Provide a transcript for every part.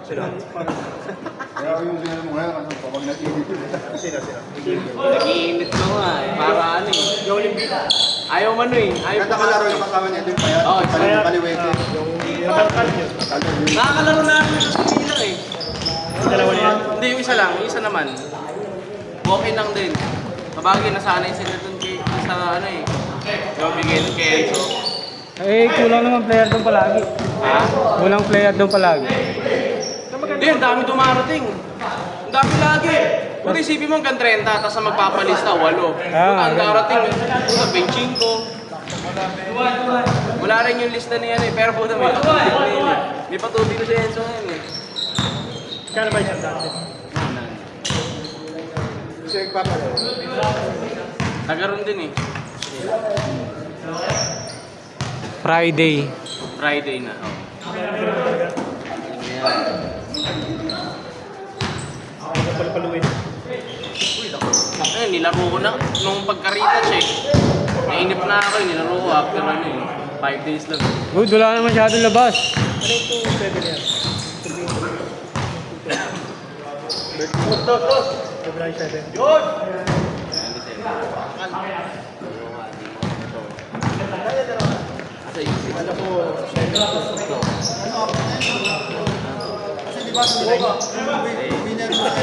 Sila. Kaya yung ginano mo ngayon, ano, pag nag-init yun. Sila. Nag-iinit na nga eh. Para ano eh. Jolin Bita. Ayaw man eh. Ayaw Kata kalaro yung kasama niya din pa yan. Oo, Kaliwete. Yung nabalkal yun. Nakakalaro na ako sa Pilipinas eh. Yung dalawa niya. Hindi, yung isa lang. Yung isa naman. Okay lang din. Mabagay, nasanay sila dun kay sa ano eh. Yung Miguel kay Enzo. Eh, kulang naman player doon palagi. Ha? Kulang player doon palagi. Hindi, ang dami dumarating. Ang dami lagi. Kung isipin mo hanggang 30, tapos ang magpapalista, 8. Ang darating, sa 25. Wala rin yung lista niya eh. Pero puta, may patubig na yun eh. May patubig na si Enzo ngayon eh. Kaya ba isang dati? Siya yung papalo. Tagaroon din eh. Friday. Friday na. Oh. Palupaluin. Ayun, nilaro ko na nung pagkaritas eh. Nainip na ako eh, nilaro ko after ano eh. 5 days lang. Good, wala na masyadong labas. Ano yung 2-7 yan? February 7. Yun! Ano po? Kasi di ba, winner mo na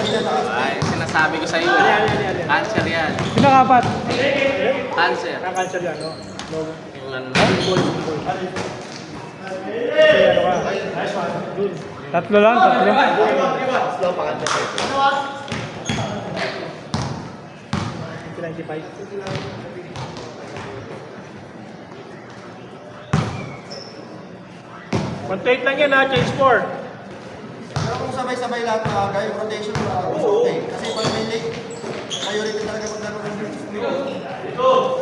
Ay, sinasabi ko sa iyo. Cancer yan. Sino kapat? Cancer. Ang cancer yan, no? Logo. Yung ano. Kasi ano ka? Nice one. Good. Tatlo lang, tatlo. Slow pa kanta. 95. One-take lang yan ha, change score. Pero kung sabay-sabay lahat na gaya rotation mo, okay. Kasi pag may late, priority talaga maglaro ng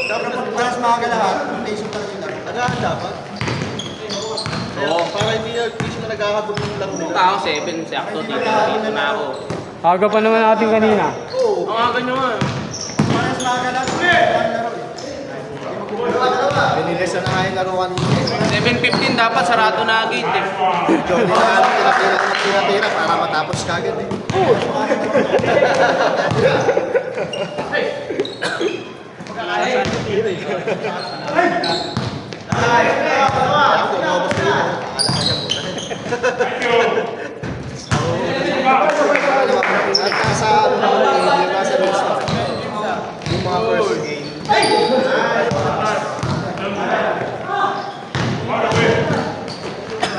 dapat pag paras maaga lahat, rotation talaga yung laro. Agahan dapat. Oo. Para hindi siya nagkakabog ng laro nila. Punta ako 7, sakto dito na ako. Aga pa naman natin kanina. Oo. Ang aga nyo nga. Paras maaga lahat, walang laro eh. Binilis na nga yung laruan. 7:15 dapat sarado na ang gate eh. Johnny na tira para matapos kagad eh. At sa ano naman yung nasa lista. Yung mga first game.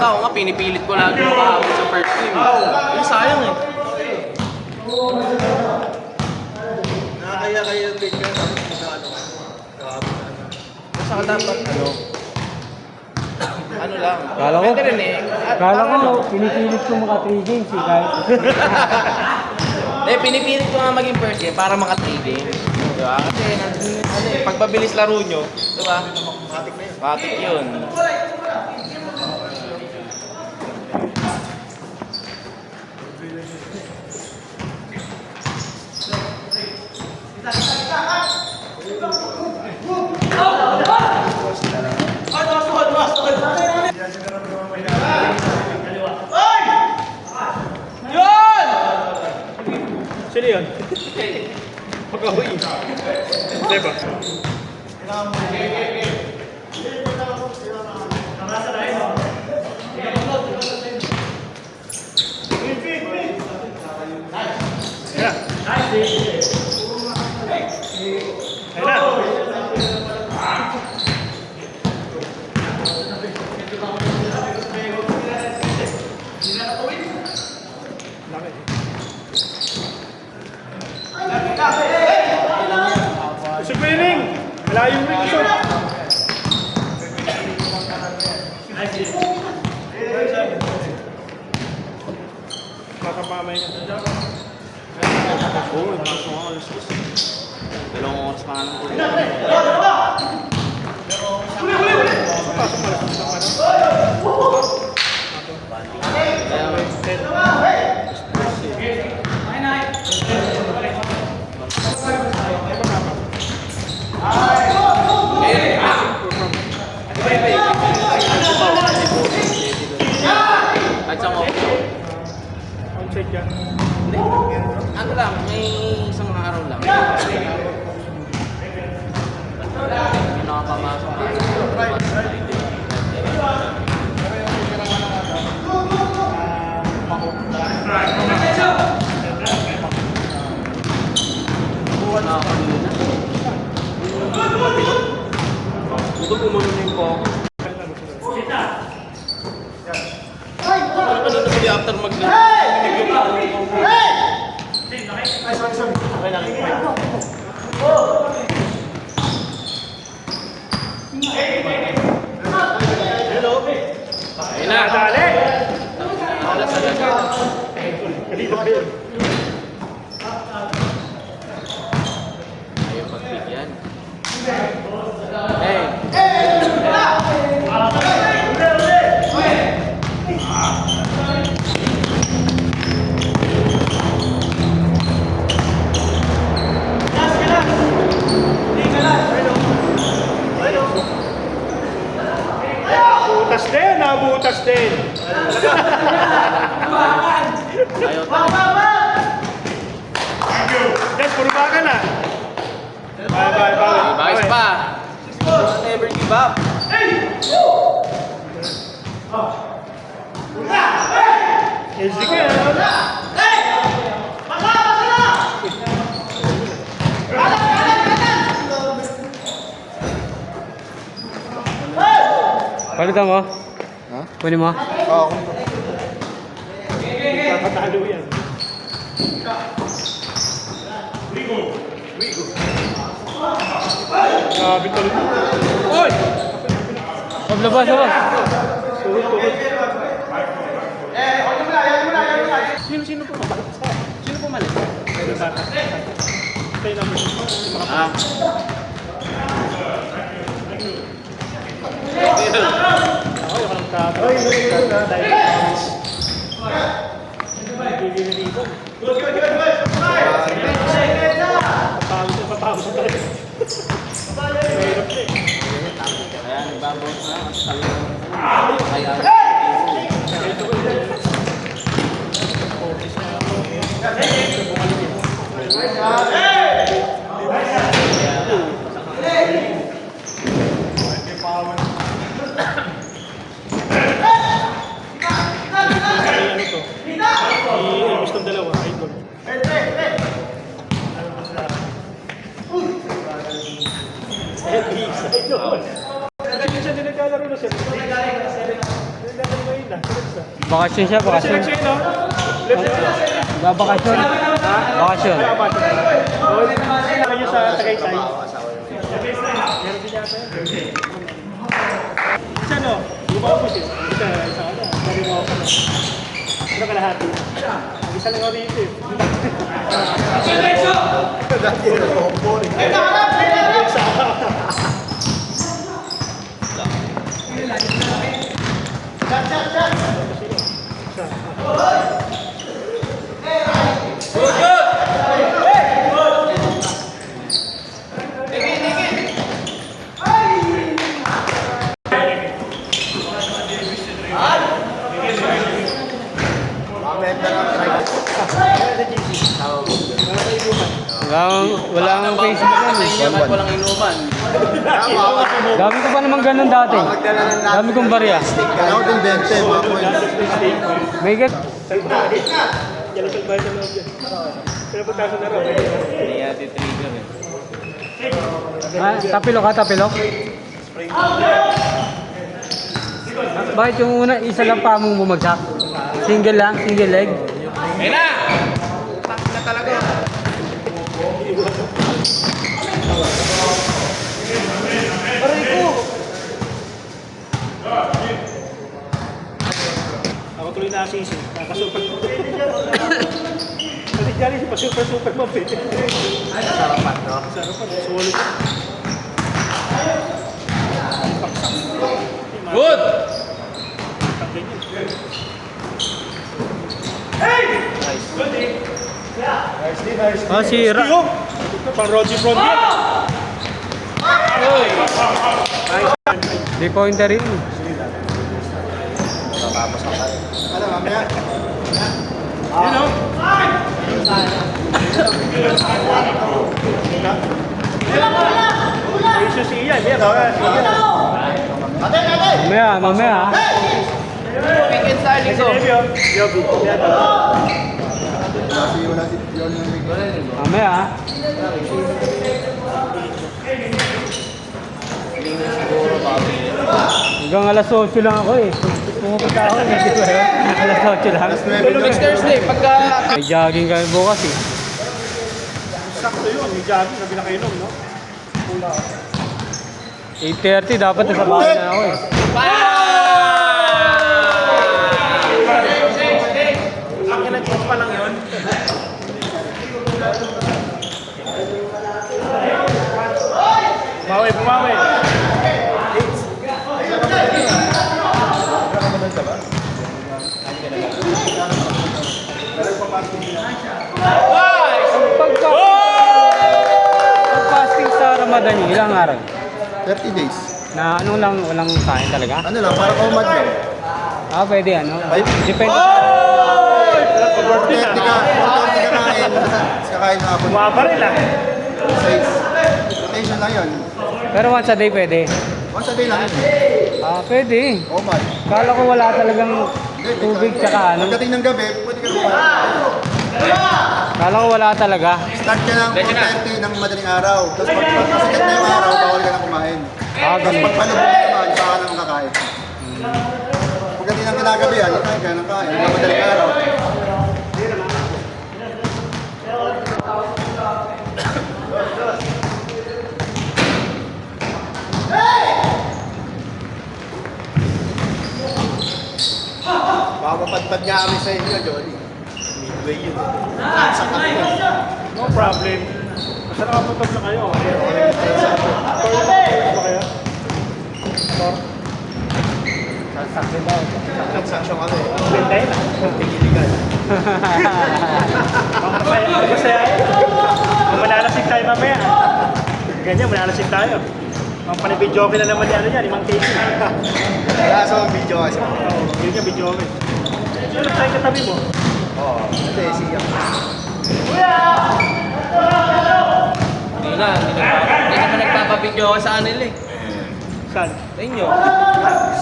Ako nga, pinipilit ko lagi makaabot sa first game. Yung sayang eh. Nakakaya yung big guy. Saka dapat ano? Ano lang? Kala ko, Pwede rin eh. kala ko, pinipilit ko maka 3 games eh, kahit. Eh, pinipilit ko nga maging first game para maka-3 game. Diba? Kasi, ano eh, pagpabilis laro nyo, diba? Matik na yun. Matik yun. Sino yun? Pag-ahoy. Diba? Usog mo yung ring! Wala yung ring usog! Makapamay nga. Oo, pasok ako alas 6. Dalawang oras pa nga lang po. Pasok malas ng ano? At sa mga Outside ka. Hindi. Ano lang, may isang araw lang. Hindi nakapamasok. Ito pumunin ko. Ano kanina pali after mag-link? Ayun na. Dali! Wala sa lagay. Kanina pa yun. Ayaw pagbigyan. Hey! Butas din, nabutas din. Ayaw talaga. Yes, puro baka na. Bye. Ayos pa. Never give up. SD ka yan. Palitan mo? Ha? Pwede mo? Oo. Papatalo yan. Grabe tuloy. Uy! Paglabas ako. Tuhod. Sino pumalit? Sino pumalit? Tayo naman. Ah. Ay, walang tato. Patapos na talaga. Mahirap na eh. Kaya nagbabawas na. Mas talagang kaya. Ano to? I-ilbis ng dalawa. Idol. Kasi siya din nagkalaro na siya. Bakasyon siya, bakasyon. Selection, no? Babakasyon. Bakasyon. Kayo sa Tagaytay. Meron din yata yun. Isa no? Lumabos eh. Isa ano? Dari mo ako. Ano kalahati? Isa lang ako dito eh. Wala ang Facebook yan eh. Kahit walang inuman. Dami ko pa naman ganun dati. Dami kong barya. Ako din 20, mga points. May get. Yan ang talbayan ng loob yan. Pero pagkaso na rin. Hindi natin trigger eh. Tapilok ha, tapilok. Bakit yung una, isa lang pa mong bumagsak? Single lang, single leg. Ayun na! Tak na talaga. Ako tuloy na asisi. Nakasuper. Kasi dyan pa super mob eh. Sarapan, no? Sarapan, sulit. Good! Ah, sira. Yung! Pang Roger Front yan. Di pointer yun. Ano, mamaya? You know? Issue si Ian. Yan, Mamaya. Weekend sa aling ko. Yobi. Mamaya. Hanggang alas 8 lang ako eh. Pumupunta ako, hindi ko alas 8 lang. Next Thursday, pagka... May jogging kami bukas eh. Sakto yun. May jogging na pinakainom, no? 8:30 dapat nasa bahay na ako eh. Akin ang cheese pa lang yun. Bumawi. Pag-fasting sa Ramadan yun, ilang araw? 30 days. Na ano lang, walang kain talaga? Ano lang, para kumad lang. Ah, pwede ano? Five? Depende. 30 ka kain. Kakain na ako. Bumabaril ah. 6. Rotation lang yun. Pero once a day pwede. Once a day lang yun. Ah, pwede. Kumad. Kala ko wala talagang tubig tsaka ano. Pagdating ng gabi, pwede ka kumain. Kala ko wala talaga. Start ka ng 4:30 ng madaling araw. Tapos pag sikat na yung araw, bawal ka na kumain. Ah, Tapos ganun. pag palubog naman, saka ka naman kakain. Pagdating ng kinagabi, kain ka ng kain. Ng madaling araw. Baka mapadpad nga kami sa inyo, Johnny. Midway yun. Sa kanila. No problem. Basta nakaputok na kayo. Tor na kayo. Tor. Transaction kami. Bentay na. Tigiligan. Masaya. Manalasig tayo mamaya. Ganyan, manalasig tayo. Ang panibidyo na naman yan, Imang Casey. Wala sa mga video kasi. Oo, yun yung video ko. Sino tayo katabi mo? Oo. Kasi siya. Hindi naman nagpapabidyo ako sa kanila eh. Saan? Sa inyo.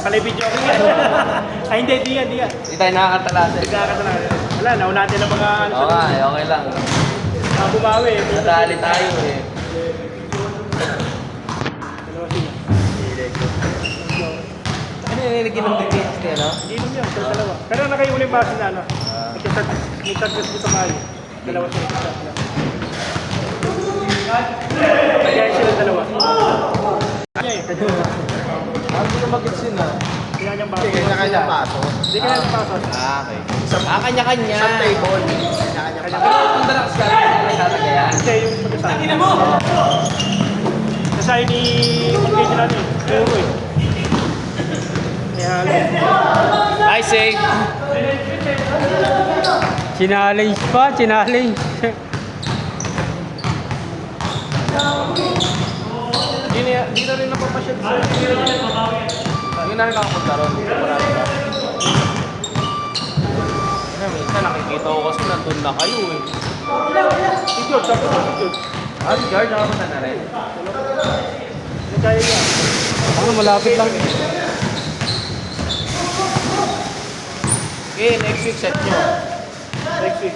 Panibidyo ko yan. Ay, hindi yan. Hindi tayo nakakatalasa. Nagkakatala. Wala, nauna natin ang mga ano. Oo nga, okay lang. Bumawi. Nadali tayo eh. Ano yung nilagyan ng details niya, no? Hindi naman yan, sa dalawa. Pero nakaiuli yung base na ano. May target ko sa bahay. Dalawa sila. Kaya sila dalawa. Kanya eh. Ano mo na mag-gets yun ah? Kaya niyang baso. Kanya-kanya paso. Hindi kaya niyang baso. Ah, okay. Kanya-kanya. Isang table. Kanya-kanya paso. Pero kung dalakas ka, nagtatagayan. Kasi yung pagkasama. Ina mo! Kasi ni Magkaya nila eh. Puro eh. Kaya I say. Challenge pa, challenge. Hindi na rin napapasyal sa hindi na rin nakapunta ron. Marami na. Minsan nakikita ko kasi nandun na kayo eh. si George, sabi ko si George. Ah, si George nakapunta na rin. Nagkaya niya. Ano, malapit lang. Okay, next week set nyo. Next week.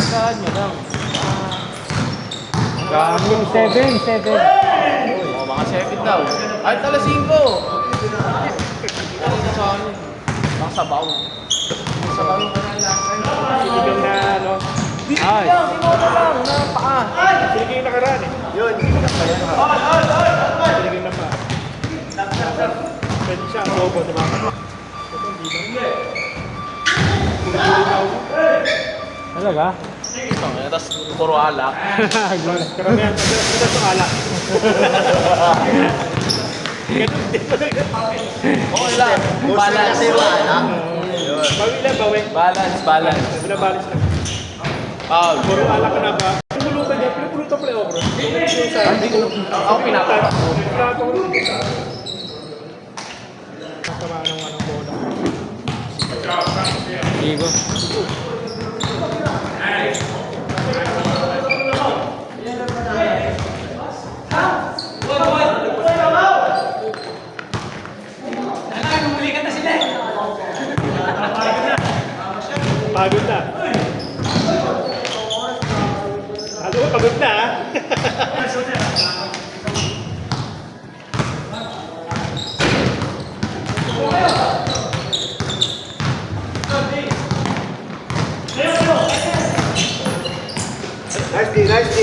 Saan nyo lang? Kaming 7. O, mga 7 daw. Ay, tala 5. Ano na sa akin? Mga sabaw. Sabaw yung Sinigang na ano. Ay. Ikaw na lang, na paa. Sinigang yung nakaraan eh. Yun. Sinigang na pa. Pwede siya, ang lobo, diba? Talaga? Tapos puro alak. Karamihan, ito ito alak. Ganun din. Okay lang. Balance. Bawi lang, bawi. Balance. Wala balis lang. Paul. Puro alak ka na ba? Pinupulutan niya, pinupulutan pala ako, bro. Hindi ko. Ako pinapata. Pinapata ko rin. Kasama ng bola. Igo. Pagod na. Ano ba, pagod na ha? Nice D, nice D.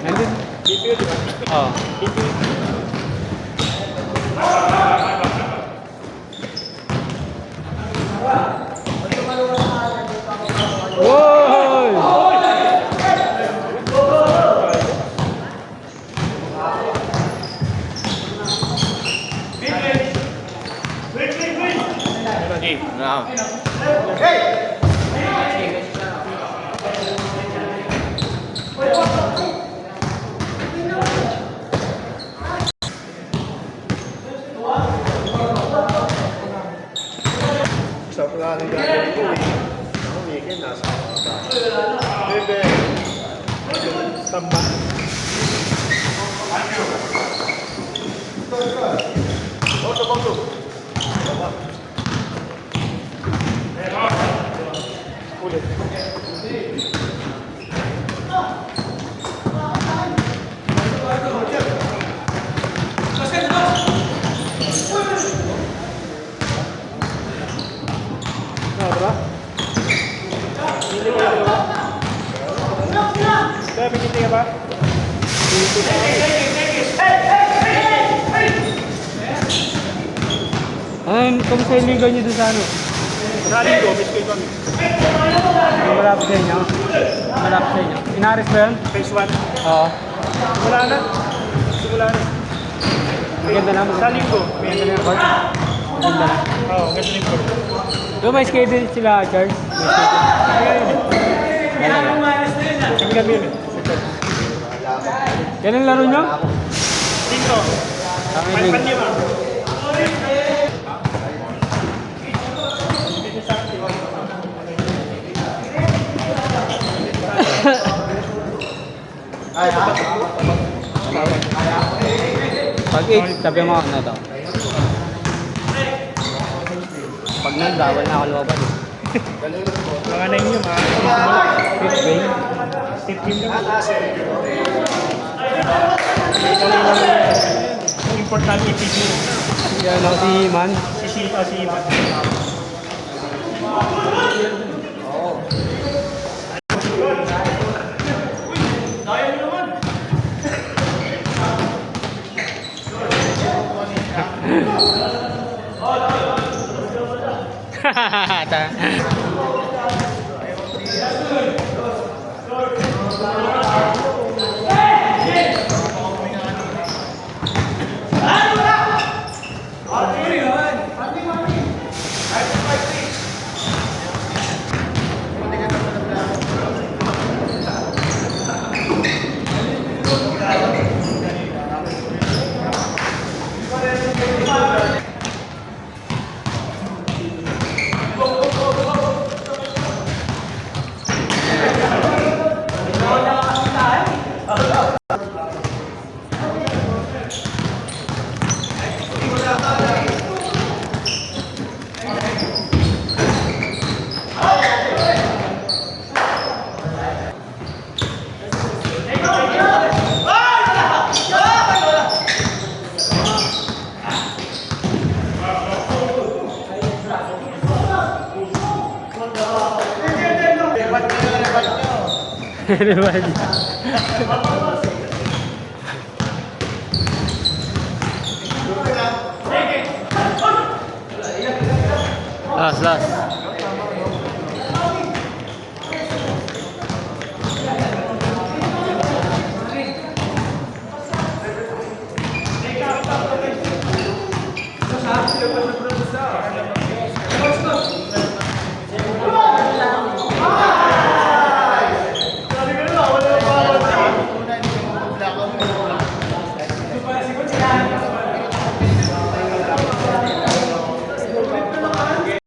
Nandun. Oo. Wow! Sa plano gagawin ko eh. Ako weekend nasa Bebe. Tamba. Ulit. Diba? Hindi ka ba? Sabi hindi ka ba? Kamusta yung ligaw niyo doon sa ano? Masaling ko, miss ko yung kami. Yung malapit sa inyo? Malapit sa inyo. Inaris ba yun? Phase 1. Oo. Wala na. Simula na. Maganda na. Saling ko. Maganda na yung court. Maganda na. Oo, ganda na yung court. Doon may schedule sila, Charles. May schedule. Ganda na. Kami kami yun eh. Yan ang laro nyo? Dito. Panlima. Pag 8, sabi mo ano daw. Pag nun, bawal na ako lumaban. Mga na inyo, mga 5th game. tip game lang. Ito lang yung importante PG. Yan ako si Iman. Si Sipa, si Iman. Everybody. Last.